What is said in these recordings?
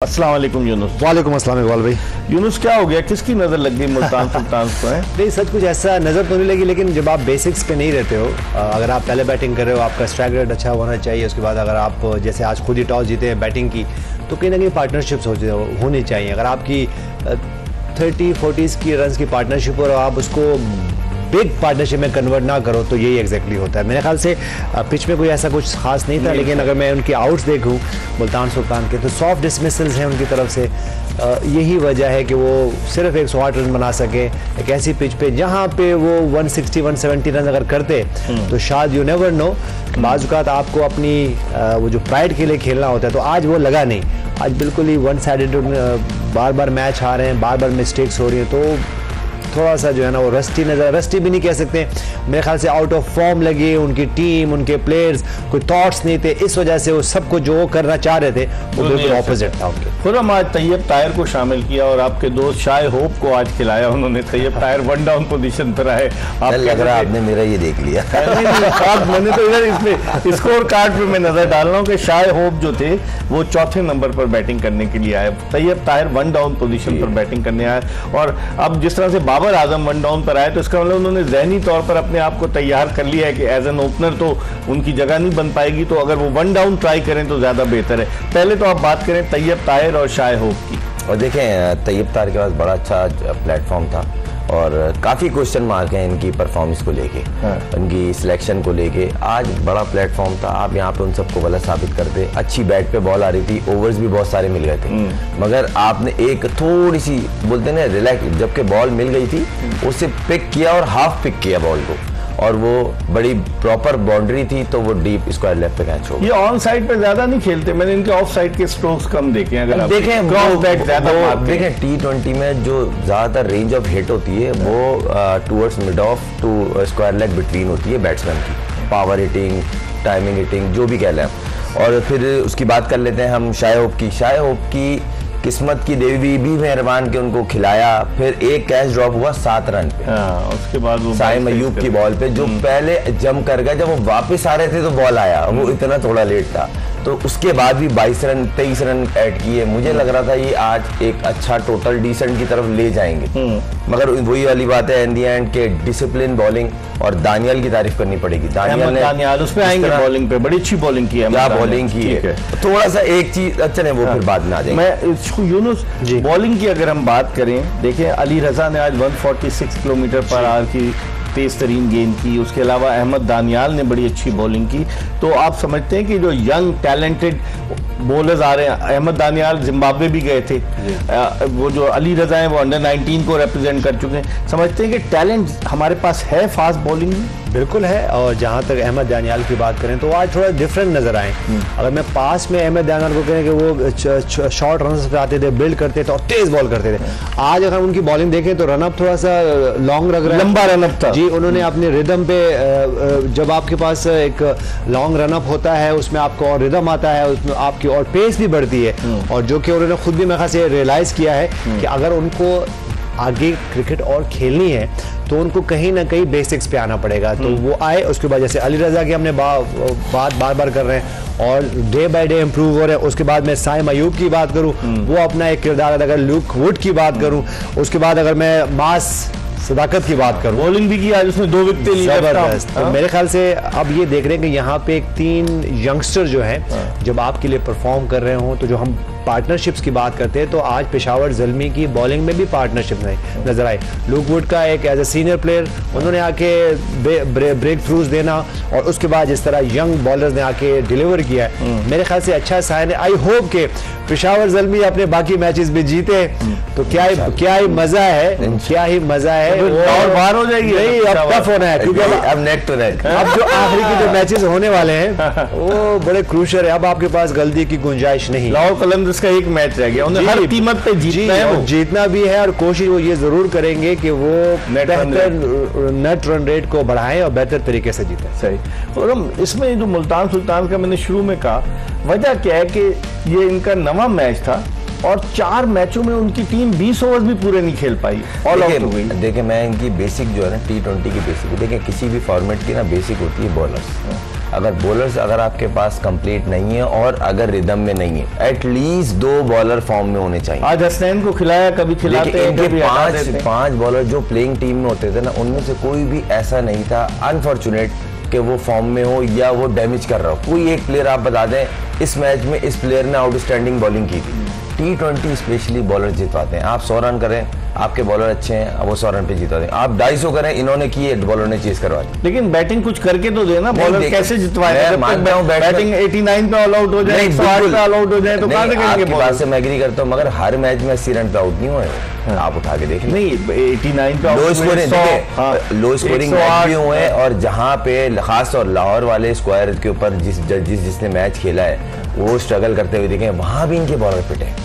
अस्सलाम वालेकुम यूनुस। वालेकुम अस्सलाम इकबाल भाई। यूनुस क्या हो गया, किसकी नज़र लग गई मुल्तान सुल्तान को? है नहीं, सच कुछ ऐसा नज़र तो नहीं लगी, लेकिन जब आप बेसिक्स पे नहीं रहते हो, अगर आप पहले बैटिंग कर रहे हो, आपका स्ट्राइक रेट अच्छा होना चाहिए। उसके बाद अगर आप जैसे आज खुद ही टॉस जीते हैं बैटिंग की, तो कहीं ना कहीं पार्टनरशिप्स होनी चाहिए। अगर आपकी 30-40 की रन की पार्टनरशिप और आप उसको बिग पार्टनरशिप में कन्वर्ट ना करो, तो यही एग्जैक्टली होता है। मेरे ख्याल से पिच में कोई ऐसा कुछ खास नहीं था, लेकिन अगर मैं उनके आउट्स देखूं मुल्तान सुल्तान के, तो सॉफ्ट डिसमिसल्स हैं उनकी तरफ से। यही वजह है कि वो सिर्फ 108 रन बना सके एक ऐसी पिच पे जहाँ पे वो 160-170 रन अगर करते तो शायद यू नेवर नो, बाज़-औक़ात आपको अपनी वो जो प्राइड के लिए खेलना होता है। तो आज वो लगा नहीं, आज बिल्कुल ही वन साइडेड, बार बार मैच हार रहे हैं, बार बार मिस्टेक्स हो रही हैं, तो थोड़ा सा जो है ना वो रस्टी नजर, रस्टी भी नहीं कह सकते, मेरे ख्याल से आउट ऑफ फॉर्म लगी उनकी टीम, उनके प्लेयर्स, कोई थॉट्स नहीं थे। इस वजह से वो सबको जो करना चाह रहे थे वो बिल्कुल ऑपोजिट था उनके। खुरम आज तैयब ताहिर को शामिल किया और आपके दोस्त शाय होप को आज खिलाया उन्होंने। Tayyab Tahir one down position पर आए, आप लग रहा है आपने मेरा ये देख लिया। मैंने तो इधर इसमें स्कोर कार्ड पे मैं नजर डाल रहा हूँ कि शाय होप जो थे वो चौथे नंबर पर बैटिंग करने के लिए आए, Tayyab Tahir one down position पर बैटिंग करने आए। और अब जिस तरह से बाबर आजम वन डाउन पर आए, तो इसका मतलब उन्होंने ज़हनी तौर पर अपने आप को तैयार कर लिया है कि एज एन ओपनर तो उनकी जगह नहीं बन पाएगी, तो अगर वो वन डाउन ट्राई करें तो ज़्यादा बेहतर है। पहले तो आप बात करें तैयब ताहिर और शाय होप की। और देखें, तैयब ताहिर के पास बड़ा अच्छा प्लेटफॉर्म था और काफ़ी क्वेश्चन मार्क हैं इनकी परफॉर्मेंस को लेके, इनकी सिलेक्शन को लेके। आज बड़ा प्लेटफॉर्म था, आप यहाँ पे उन सबको गलत साबित करते। अच्छी बैट पे बॉल आ रही थी, ओवर्स भी बहुत सारे मिल गए थे, मगर आपने एक थोड़ी सी बोलते ना रिलैक्स, जबकि बॉल मिल गई थी उससे पिक किया और हाफ पिक किया बॉल को, और वो बड़ी प्रॉपर बाउंड्री थी, तो वो डीप स्क्वायर लेफ्ट पे कैच हो गया। ये ऑन साइड पे ज्यादा नहीं खेलते, मैंने इनके ऑफ साइड के स्ट्रोक्स कम देखे। अगर आप देखें क्रॉस बैट ज्यादा देखें, T20 में जो ज्यादातर रेंज ऑफ हिट होती है वो towards mid off to square leg between होती है बैट्समैन की, पावर हिटिंग, टाइमिंग हिटिंग, जो भी कह लें। और फिर उसकी बात कर लेते हैं हम शाय होप की। शाय होप की किस्मत की देवी भी मेहरबान के उनको खिलाया, फिर एक कैच ड्रॉप हुआ 7 रन पे। उसके बाद वो साइम अयूब की बॉल पे, जो पहले जम कर गया, जब वो वापस आ रहे थे तो बॉल आया, वो इतना थोड़ा लेट था, तो उसके बाद भी 22 रन 23 रन ऐड किए। मुझे लग रहा था ये आज एक अच्छा टोटल डिसेंट की तरफ ले जाएंगे, मगर वही वाली बात है इन दी एंड के डिसिप्लिन बॉलिंग, और दानियल की तारीफ करनी पड़ेगी। दानियल उस पे आएंगे, बॉलिंग पे बड़ी अच्छी बॉलिंग की है, क्या बॉलिंग की है। थोड़ा सा एक चीज अच्छा नहीं, वो फिर बाद में आ जाएंगे। मैं यूनुस बॉलिंग की अगर हम बात करें, देखें अली रजा ने आज 146 किलोमीटर पर आवर की तेज तरीन गेंद की, उसके अलावा अहमद दानियाल ने बड़ी अच्छी बॉलिंग की। तो आप समझते हैं कि जो यंग टैलेंटेड बॉलर्स आ रहे हैं, अहमद दानियाल जिम्बाब्वे भी गए थे, वो जो अली रजा हैं वो अंडर 19 को रिप्रेजेंट कर चुके हैं। समझते हैं कि टैलेंट हमारे पास है फास्ट बॉलिंग में? बिल्कुल है। और जहाँ तक अहमद दानियाल की बात करें तो आज थोड़ा डिफरेंट नजर आए। अगर मैं पास में अहमद दानियाल को कहें कि वो शॉर्ट रन पे आते थे, बिल्ड करते थे और तेज बॉल करते थे, आज अगर उनकी बॉलिंग देखें तो रनअप थोड़ा सा लॉन्ग लग रहा है, लंबा रनअप था जी। उन्होंने अपने रिदम पे, जब आपके पास एक लॉन्ग रनअप होता है उसमें आपको और रिदम आता है, उसमें आपकी और पेस भी बढ़ती है, और जो कि उन्होंने खुद भी मेरे ख्याल से रियलाइज किया है कि अगर उनको आगे क्रिकेट और खेलनी है तो उनको कहीं ना कहीं बेसिक्स पे आना पड़ेगा। तो वो आए, उसके बाद जैसे अली रजा की हमने बात बार बार कर रहे हैं और डे बाय डे इंप्रूव हो रहे हैं। उसके बाद मैं साइम अयूब की बात करूं, वो अपना एक किरदार, अगर लुक वुड की बात करूं, उसके बाद अगर मैं मास सदाकत की बात करूं, बॉलिंग भी की आज उसने 2 विकेट ली, जबरदस्त। तो मेरे ख्याल से अब ये देख रहे हैं कि यहाँ पे 3 यंगस्टर जो हैं जब आपके लिए परफॉर्म कर रहे हों, तो जो हम पार्टनरशिप्स की बात करते हैं, तो आज पेशावर ज़ल्मी की बॉलिंग में भी पार्टनरशिप नजर आई। लुक वुड का एक एज ए सीनियर प्लेयर, उन्होंने आके ब्रेक थ्रूज देना, और उसके बाद जिस तरह यंग बॉलर्स ने आके डिलीवर किया है, मेरे ख्याल से अच्छा साइन है। आई होप के पेशावर ज़ल्मी अपने बाकी मैचेस भी जीते, तो क्या ही मजा है, क्या ही मजा है। और बाहर हो जाएगी, नहीं अब टफ होना है, क्योंकि अब नेक टू नेक, अब जो आखिरी के जो मैचेस होने वाले हैं वो बड़े क्रूशियल है। अब आपके पास गलती की गुंजाइश नहीं। लाहौर कलंदर्स का एक मैच रह गया, उन्हें हर कीमत पे जीतना है, वो जीतना भी है, और कोशिश वो ये जरूर करेंगे कि वो बेहतर नेट रन रेट को बढ़ाएं और बेहतर तरीके से जीतें। सही। और हम इसमें जो मुल्तान सुल्तान का मैंने शुरू में कहा, वजह क्या है कि ये इनका नवा मैच था और 4 मैचों में उनकी टीम 20 ओवर भी पूरे नहीं खेल पाई, ऑल आउट हो गई। देखिए मैं इनकी बेसिक जो है ना T20 की बेसिक, देखिए किसी भी फॉर्मेट की ना बेसिक होती है बॉलर्स। अगर बॉलर्स अगर आपके पास कंप्लीट नहीं है और अगर रिदम में नहीं है, एटलीस्ट 2 बॉलर फॉर्म में होने चाहिए। आज हसनैन को खिलाया, कभी खिलाते हैं, कभी हटा देते हैं। 5 बॉलर जो प्लेइंग टीम में होते थे ना, उनमें से कोई भी ऐसा नहीं था अनफॉर्चुनेट कि वो फॉर्म में हो या वो डैमेज कर रहा हो। कोई एक प्लेयर आप बता दें इस मैच में इस प्लेयर ने आउटस्टैंडिंग बॉलिंग की थी। T20 स्पेशली बॉलर जितवाते हैं। आप 100 रन करें, आपके बॉलर अच्छे हैं, वो 100 रन पे जितवाते हैं। आप 250 करें, इन्होंने किए, बॉलर ने चेस करवा दी। लेकिन बैटिंग कुछ करके तो देना, बॉलर कैसे जितवाए? मानता हूं बैटिंग 89 पे ऑल आउट हो जाए, 108 पे ऑल आउट हो जाए तो कहां से करेंगे? आपकी बात से मैं एग्री करता हूं, मगर हर मैच में 80 रन पे आउट नहीं हुए। आप उठा के देख नहीं, 89 पे low scoring, low scoring match भी हुए हैं, और जहां पे खास और लाहौर वाले स्क्वायर के ऊपर जिसने मैच खेला है वो स्ट्रगल करते हुए देखें, वहां भी इनके बॉलर फिट है।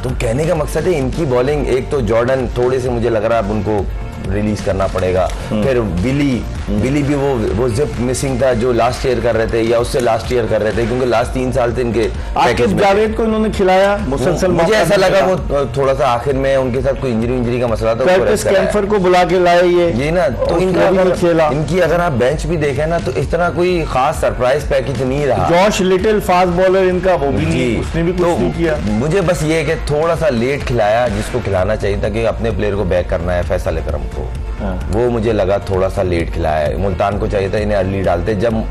तो कहने का मकसद है इनकी बॉलिंग, एक तो जॉर्डन थोड़े से मुझे लग रहा है अब उनको रिलीज करना पड़ेगा। फिर बिली भी वो जिप मिसिंग था जो लास्ट ईयर कर रहे थे या उससे लास्ट ईयर कर रहे थे, क्योंकि लास्ट 3 साल से इनके आकिब जावेद को इन्होंने खिलाया मुसलसल। मुझे ऐसा लगा वो थोड़ा सा आखिर में उनके साथ कोई इंजरी का मसला था, कैंफर को बुला के लाए ये ना। तो इनकी अगर आप बेंच भी देखें ना तो इस तरह कोई खास सरप्राइज पैकेज नहीं रहा। जॉश लिटिल फास्ट बॉलर इनका, वो भी नहीं, उसने भी कुछ नहीं किया। मुझे बस ये कि थोड़ा सा लेट खिलाया, जिसको खिलाना चाहिए था कि अपने प्लेयर को बैक करना है, फैसल अकरम को, वो मुझे लगा थोड़ा सा लेट खिलाया। मुल्तान को चाहिए था इन्हें अर्ली डालते, जब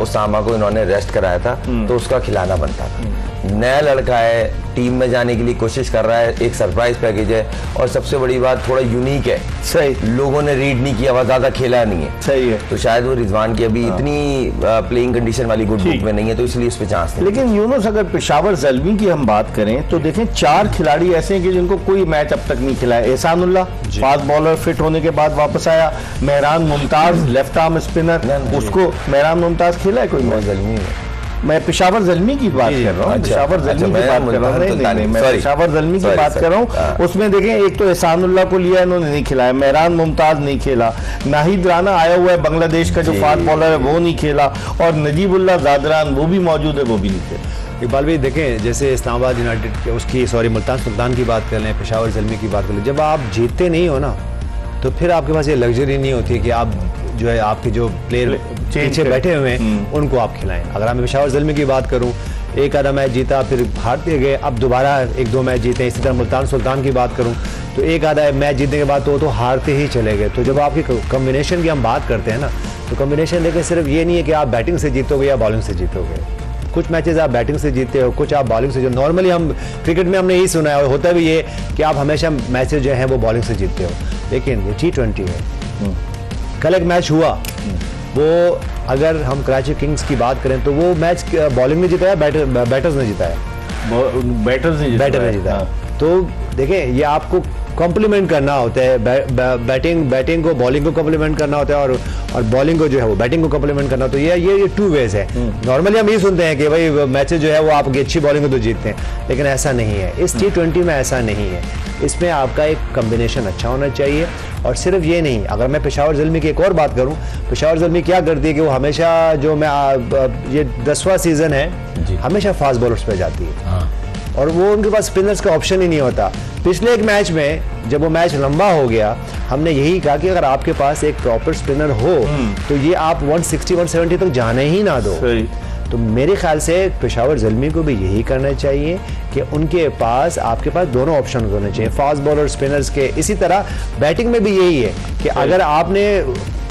उसामा को इन्होंने रेस्ट कराया था तो उसका खिलाना बनता था। नया लड़का है, टीम में जाने के लिए कोशिश कर रहा है, एक सरप्राइज पैकेज है, और सबसे बड़ी बात थोड़ा यूनिक है। सही, लोगों ने रीड नहीं किया, वह ज्यादा खेला नहीं है। सही है। तो शायद वो रिजवान की अभी इतनी प्लेइंग कंडीशन वाली गुड बुक में नहीं है, तो इसलिए उस पर चांस नहीं। लेकिन यूनुस, अगर पेशावर ज़ल्मी की हम बात करें तो देखें 4 खिलाड़ी ऐसे हैं कि जिनको कोई मैच अब तक नहीं खिलाया। एहसानुल्लाह फास्ट बॉलर फिट होने के बाद वापस आया। Mehran Mumtaz left arm spinner, उसको मेहरान मुमताज खेला है कोई मैच? ज़ल्मी मैं पेशावर ज़ल्मी की बात कर रहा हूँ, पेशावर ज़ल्मी की बात कर रहा हूँ, नहीं, मैं पेशावर ज़ल्मी की बात कर रहा हूँ। उसमें देखें, एक तो एहसानुल्लाह को लिया, इन्होंने नहीं खिलाया। मेहरान मुमताज नहीं खेला। नाहिद राना आया हुआ है बांग्लादेश का जो फास्ट बॉलर है, वो नहीं खेला। और नजीबुल्लाह ज़ादरान वो भी मौजूद है, वो भी नहीं खेला। इकबाल भाई देखें, जैसे इस्लामाबाद यूनाइटेड उसकी मुल्तान सुल्तान की बात कर लें, पेशावर ज़ल्मी की बात कर लें, जब आप जीतते नहीं हो ना तो फिर आपके पास ये लग्जरी नहीं होती कि आप जो है आपके जो प्लेयर पीछे बैठे हुए हैं उनको आप खिलाएं। अगर मैं पेशावर ज़ल्मी की बात करूं, एक आधा मैच जीता, फिर हारते गए, अब दोबारा 1-2 मैच जीते। इसी तरह मुल्तान सुल्तान की बात करूं तो एक आधा मैच जीतने के बाद तो हारते ही चले गए। तो जब आपकी कॉम्बिनेशन की हम बात करते हैं ना, तो कॉम्बिनेशन लेकिन सिर्फ ये नहीं है कि आप बैटिंग से जीतोगे या बॉलिंग से जीतोगे। कुछ मैचेस आप बैटिंग से जीतते हो, कुछ आप बॉलिंग से। जो नॉर्मली हम क्रिकेट में हमने यही सुना है और होता भी ये कि आप हमेशा मैचेस जो हैं वो बॉलिंग से जीतते हो, लेकिन ये T20 है। कल एक मैच हुआ, वो अगर हम कराची किंग्स की बात करें तो वो मैच बॉलिंग ने जिताया, बैटर्स ने जिताया, बैटर ने जिताया। तो देखें, ये आपको कॉम्प्लीमेंट करना होता है, बैटिंग को बॉलिंग को कॉम्प्लीमेंट करना होता है, और बॉलिंग को जो है वो बैटिंग को कॉम्प्लीमेंट करना। तो ये 2 वेज है। नॉर्मली हम ये सुनते हैं कि भाई मैचेस जो है वो आपकी अच्छी बॉलिंग को तो जीतते हैं, लेकिन ऐसा नहीं है। इस T20 में ऐसा नहीं है। इसमें आपका एक कम्बिनेशन अच्छा होना चाहिए। और सिर्फ ये नहीं, अगर मैं पेशावर ज़ल्मी की एक और बात करूं, पेशावर ज़ल्मी क्या करती है कि वो हमेशा, जो मैं ये 10वां सीज़न है, हमेशा फास्ट बॉलर्स पे जाती है। और वो उनके पास स्पिनर्स का ऑप्शन ही नहीं होता। पिछले एक मैच में जब वो मैच लंबा हो गया, हमने यही कहा कि अगर आपके पास एक प्रॉपर स्पिनर हो तो ये आप 160-170 तक जाने ही ना दो। तो मेरे ख्याल से पेशावर ज़ल्मी को भी यही करना चाहिए कि उनके पास, आपके पास दोनों ऑप्शन होने चाहिए, फास्ट बॉलर स्पिनर्स के। इसी तरह बैटिंग में भी यही है कि अगर आपने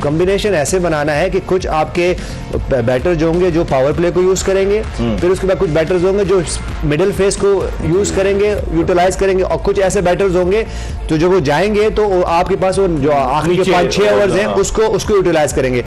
कॉम्बिनेशन ऐसे बनाना है कि कुछ आपके बैटर जो होंगे जो पावर प्ले को यूज करेंगे, फिर उसके बाद कुछ बैटर्स होंगे जो मिडिल फेस को यूज करेंगे, यूटिलाइज करेंगे, और कुछ ऐसे बैटर्स होंगे तो जब वो जाएंगे तो आपके पास वो जो आखिरी के 5-6 ओवर्स हैं उसको यूटिलाइज करेंगे।